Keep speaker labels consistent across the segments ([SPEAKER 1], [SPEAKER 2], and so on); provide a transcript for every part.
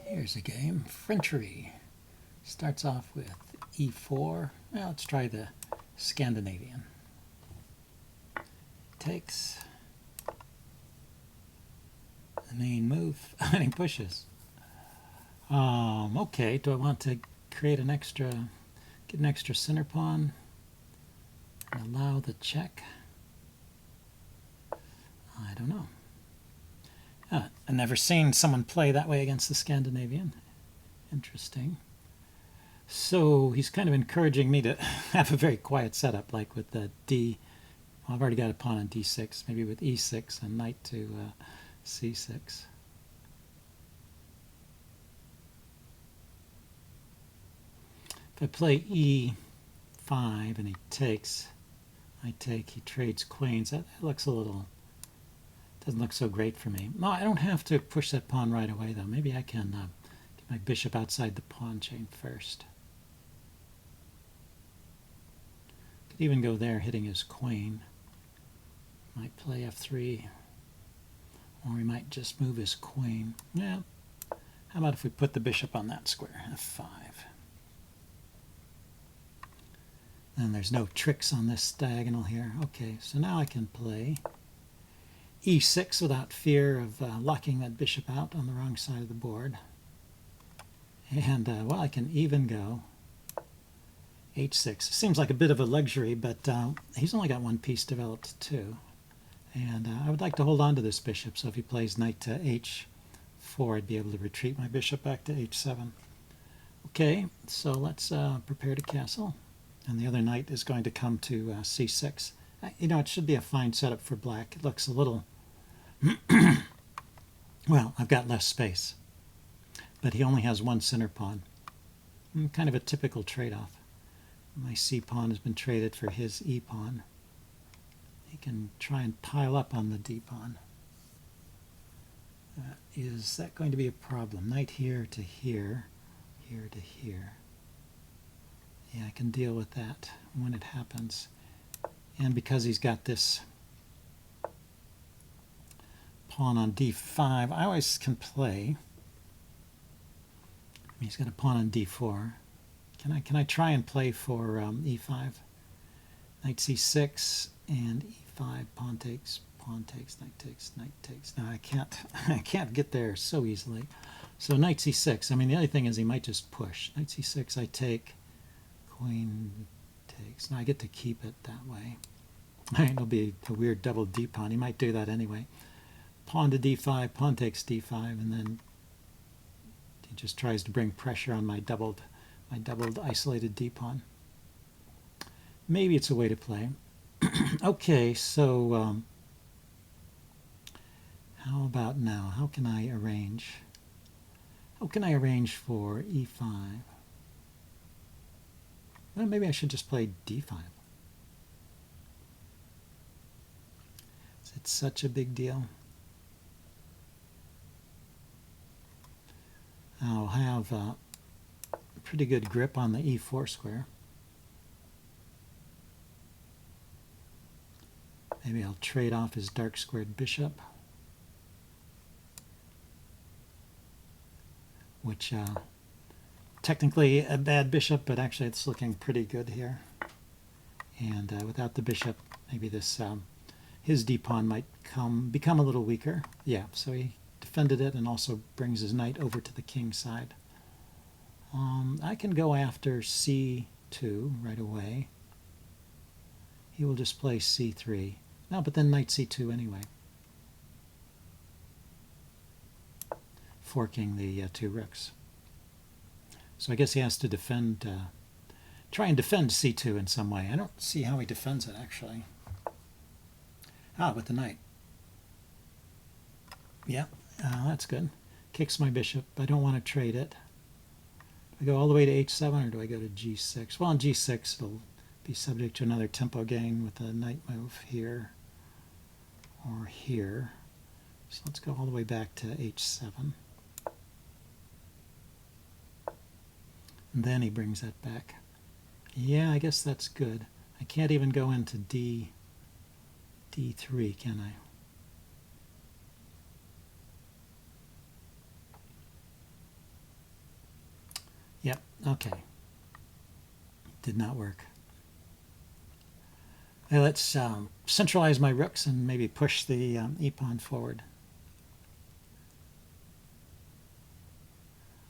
[SPEAKER 1] Here's a game. Frenchery. Starts off with e4. Well, let's try the Scandinavian. Takes the main move and he pushes. Okay, do I want to create an extra, get an extra center pawn and allow the check? I don't know. I've never seen someone play that way against the Scandinavian. Interesting. So he's kind of encouraging me to have a very quiet setup, like with the D. Well, I've already got a pawn on D6, maybe with E6 and knight to C6. If I play E5 and he takes, I take, he trades queens. That looks a little, doesn't look so great for me. No, I don't have to push that pawn right away, though. Maybe I can get my bishop outside the pawn chain first. Could even go there, hitting his queen. Might play F3, or he might just move his queen. Yeah. How about if we put the bishop on that square, F5. And there's no tricks on this diagonal here. Okay, so now I can play E6 without fear of locking that bishop out on the wrong side of the board. And, well, I can even go H6. Seems like a bit of a luxury, but he's only got one piece developed too. And I would like to hold on to this bishop, so if he plays knight to H4, I'd be able to retreat my bishop back to H7. Okay, so let's prepare to castle. And the other knight is going to come to C6. You know, it should be a fine setup for black. It looks a little... well, I've got less space. But he only has one center pawn. Kind of a typical trade-off. My C pawn has been traded for his E pawn. He can try and pile up on the D pawn. Is that going to be a problem? Knight here to here, here to here. Yeah, I can deal with that when it happens. And because he's got this pawn on D5, I always can play. He's got a pawn on D4. Can I try and play for E5? Knight C6 and E5, pawn takes, knight takes, knight takes. No, I can't get there so easily. So knight C6. I mean, the other thing is he might just push. Knight C6, I take, queen takes. Now I get to keep it that way. It'll be a weird double D pawn. He might do that anyway. Pawn to D5, pawn takes D5, and then he just tries to bring pressure on my doubled isolated D pawn. Maybe it's a way to play. Okay, so how about now? How can I arrange? How can I arrange for E5? Well, maybe I should just play D5. Is it such a big deal? I'll have a pretty good grip on the E4 square. Maybe I'll trade off his dark squared bishop, which technically a bad bishop, but actually it's looking pretty good here. And without the bishop, maybe this his D pawn might become a little weaker. Yeah, so he defended it and also brings his knight over to the king side. I can go after C2 right away. He will just play C3. No, but then knight C2 anyway. Forking the two rooks. So I guess he has to defend, try and defend C2 in some way. I don't see how he defends it, actually. Ah, with the knight. Yeah, that's good. Kicks my bishop. I don't want to trade it. Do I go all the way to H7 or do I go to G6? Well, on G6 it'll be subject to another tempo gain with a knight move here or here. So let's go all the way back to H7. And then he brings that back. Yeah, I guess that's good. I can't even go into D3, can I? Yep, okay. Did not work. Now let's centralize my rooks and maybe push the e-pawn forward.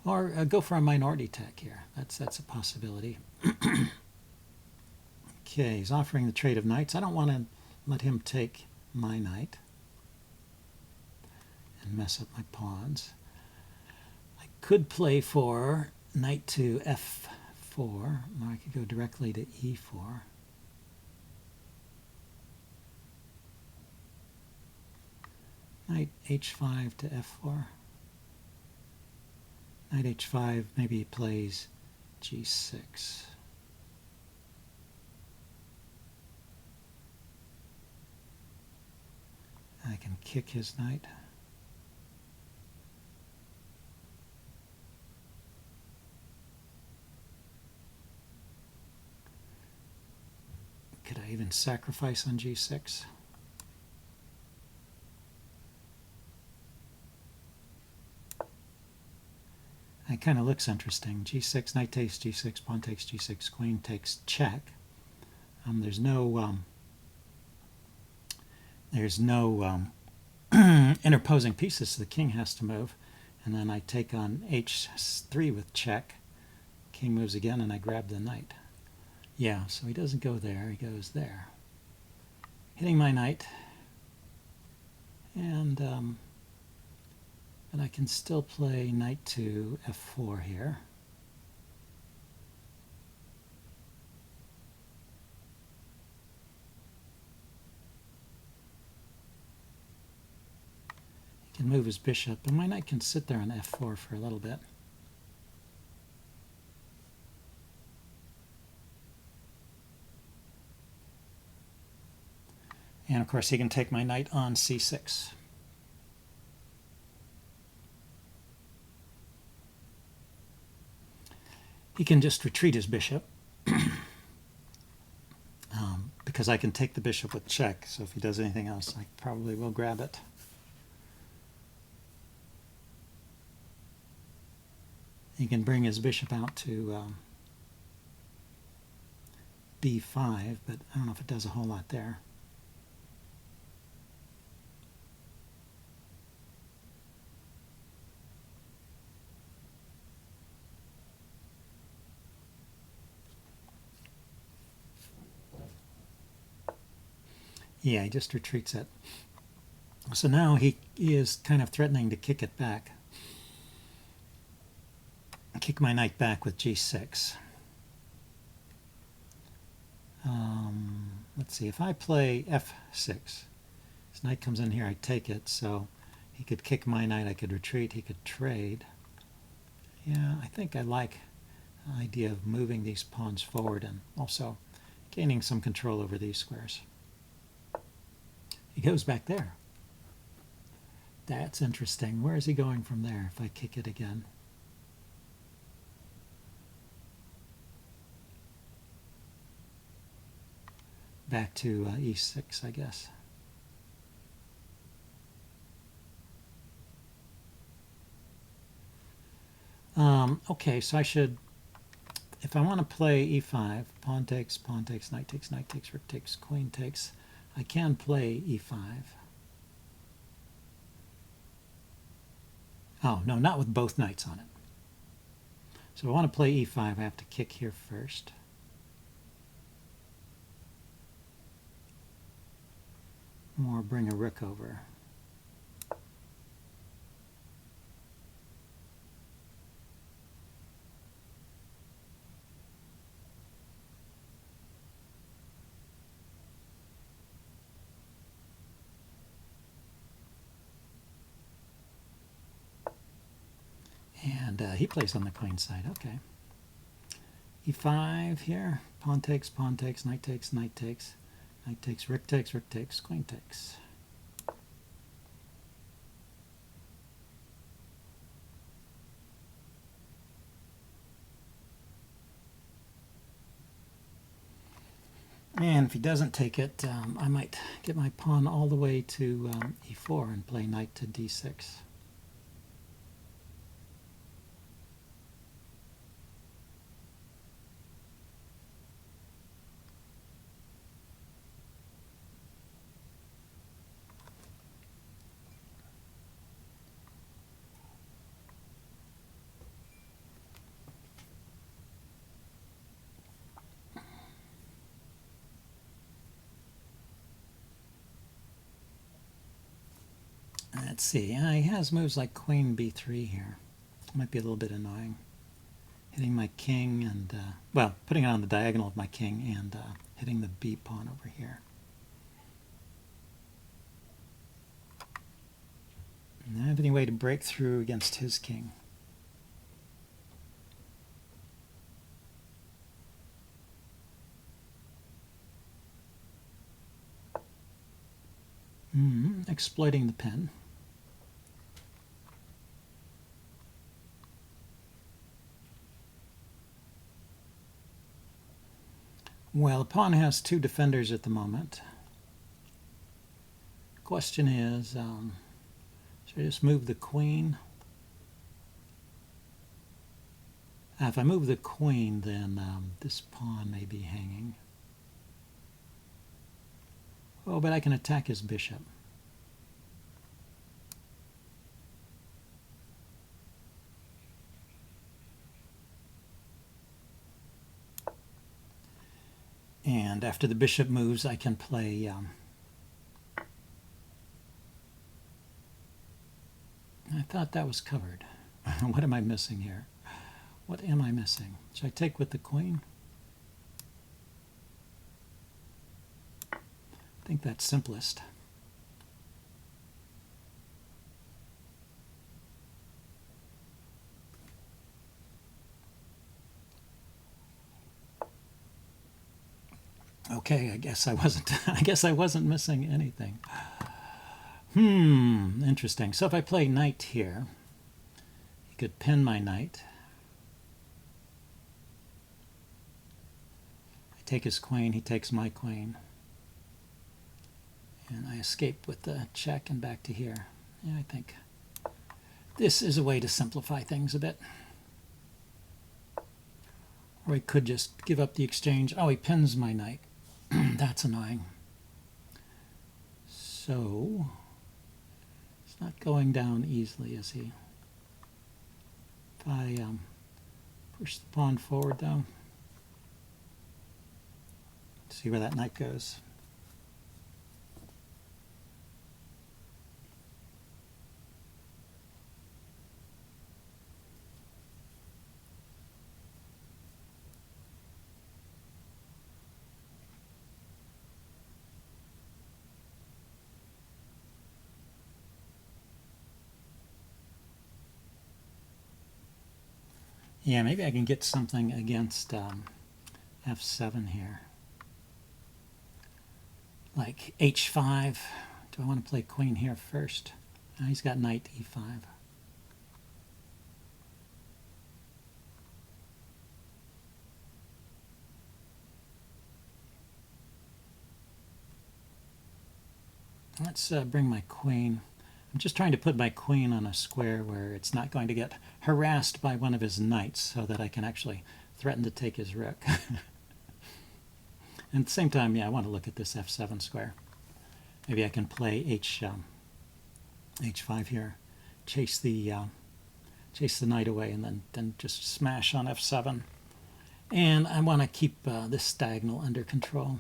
[SPEAKER 1] Or go for a minority attack here. That's a possibility. Okay, he's offering the trade of knights. I don't want to let him take my knight and mess up my pawns. I could play for knight to f4, or I could go directly to e4. Knight h5 to f4. Knight h5, maybe he plays g6. I can kick his knight. Could I even sacrifice on g6? It kind of looks interesting. G6, knight takes g6, pawn takes g6, queen takes check. There's no interposing pieces, so the king has to move. And then I take on h3 with check. King moves again, and I grab the knight. Yeah, so he doesn't go there, he goes there. Hitting my knight. And but I can still play knight to f4 here. He can move his bishop, and my knight can sit there on f4 for a little bit. And of course he can take my knight on c6. He can just retreat his bishop because I can take the bishop with check, so if he does anything else I probably will grab it. He can bring his bishop out to b5, but I don't know if it does a whole lot there. Yeah, he just retreats it. So now he is kind of threatening to kick it back. Kick my knight back with g6. Let's see, if I play f6, his knight comes in here, I take it, so he could kick my knight, I could retreat, he could trade. Yeah, I think I like the idea of moving these pawns forward and also gaining some control over these squares. He goes back there. That's interesting. Where is he going from there if I kick it again? Back to e6, I guess. Okay, so I should, if I want to play e5, pawn takes, knight takes, rook takes, queen takes, I can play e5. Oh, no, not with both knights on it. So if I want to play e5, I have to kick here first. Or bring a rook over. And he plays on the queen side. Okay. e5 here. Pawn takes, knight takes, knight takes, rook takes, queen takes. And if he doesn't take it, I might get my pawn all the way to e4 and play knight to d6. 6. Let's see. He has moves like queen b3 here. Might be a little bit annoying. Hitting my king and, well, putting it on the diagonal of my king and hitting the b pawn over here. And I have any way to break through against his king. Exploiting the pin. Well, the pawn has two defenders at the moment. Question is, should I just move the queen? If I move the queen, then this pawn may be hanging. Oh, but I can attack his bishop. And after the bishop moves, I can play I thought that was covered. What am I missing here? What am I missing? Should I take with the queen? I think that's simplest. Okay, I guess I wasn't missing anything. Interesting. So if I play knight here, he could pin my knight. I take his queen, he takes my queen. And I escape with the check and back to here. Yeah, I think this is a way to simplify things a bit. Or I could just give up the exchange. Oh, he pins my knight. That's annoying. So, it's not going down easily, is he? If I push the pawn forward, though, see where that knight goes. Yeah, maybe I can get something against f7 here. Like h5. Do I want to play queen here first? Now he's got knight e5. Let's bring my queen. I'm just trying to put my queen on a square where it's not going to get harassed by one of his knights so that I can actually threaten to take his rook. And at the same time, yeah, I want to look at this f7 square. Maybe I can play h5 here, chase the knight away, and then just smash on f7. And I want to keep this diagonal under control.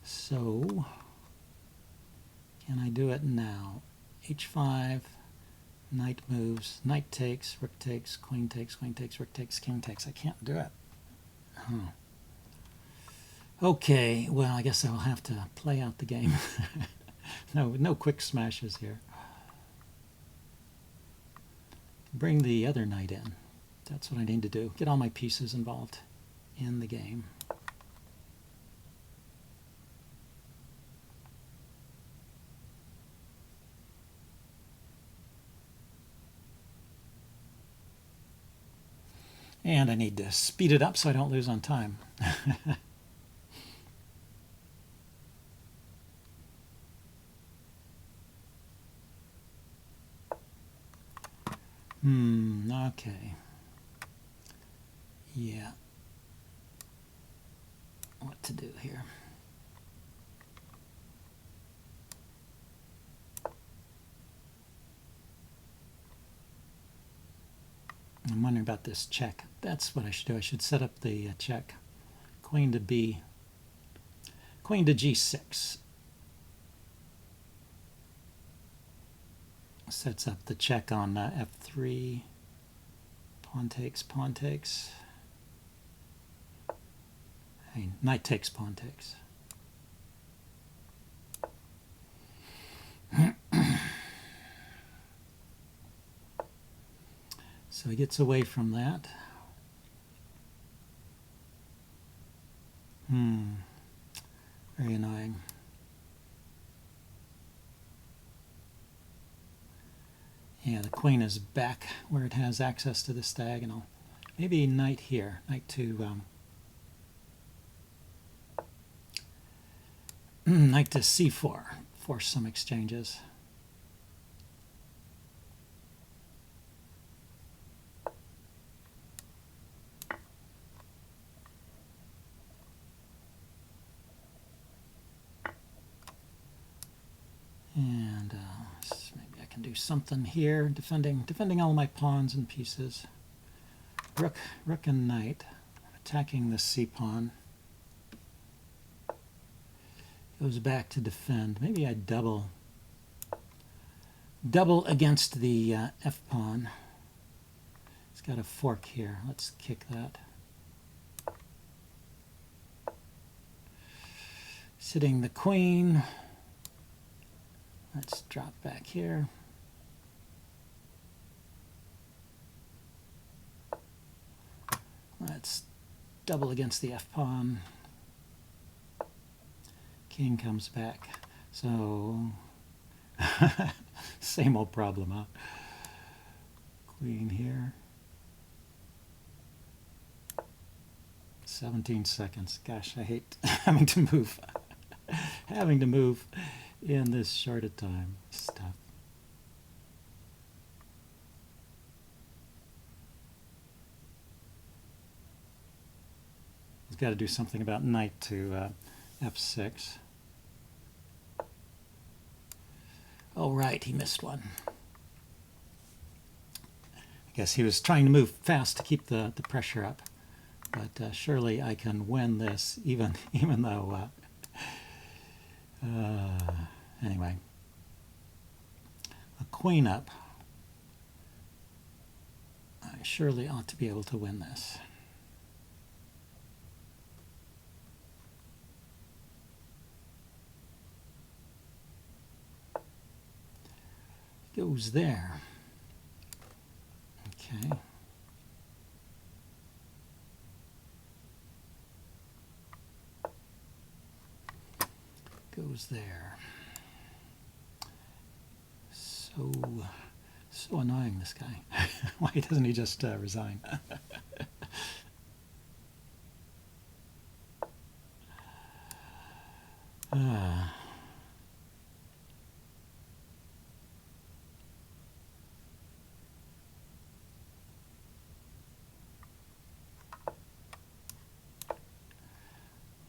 [SPEAKER 1] So, can I do it now? h5, knight moves, knight takes, rook takes, queen takes, queen takes, rook takes, king takes. I can't do it. Okay, well, I guess I'll have to play out the game. No quick smashes here. Bring the other knight in. That's what I need to do. Get all my pieces involved in the game. And I need to speed it up so I don't lose on time. Okay. Yeah. What to do here? I'm wondering about this check. That's what I should do. I should set up the check. Queen to b. Queen to g6. Sets up the check on f3. Pawn takes, pawn takes. Hey, knight takes, pawn takes. So he gets away from that. Very annoying. Yeah, the queen is back where it has access to this diagonal. Maybe knight here, knight to knight to c4, force some exchanges. And maybe I can do something here, defending all my pawns and pieces. Rook and knight, attacking the c pawn. Goes back to defend. Maybe I double against the f pawn. It's got a fork here. Let's kick that. Sitting the queen. Let's drop back here. Let's double against the f pawn. King comes back. So same old problem, huh? Queen here. 17 seconds. Gosh, I hate having to move. Having to move in this short a time. It's tough. He's got to do something about knight to f6. Oh, right, he missed one. I guess he was trying to move fast to keep the pressure up. But surely I can win this, even though... anyway. A queen up. I surely ought to be able to win this. Goes there. Okay. Goes there. So annoying, this guy. Why doesn't he just resign?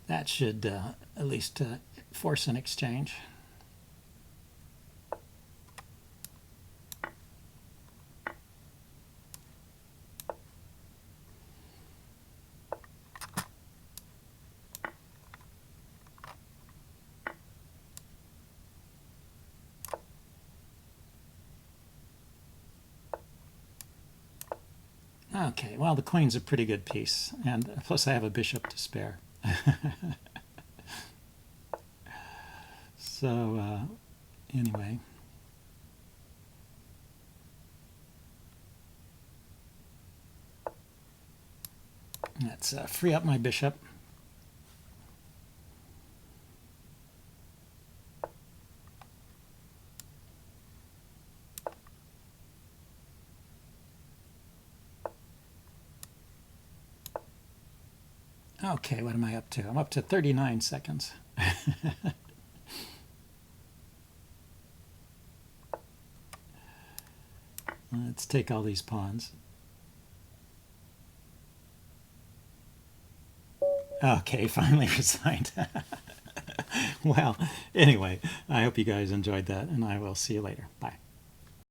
[SPEAKER 1] That should at least force an exchange. Okay, well, the queen's a pretty good piece, and plus I have a bishop to spare. So, anyway. Let's free up my bishop. Okay, what am I up to? I'm up to 39 seconds. Let's take all these pawns. Okay, finally resigned. Well, anyway, I hope you guys enjoyed that, and I will see you later. Bye.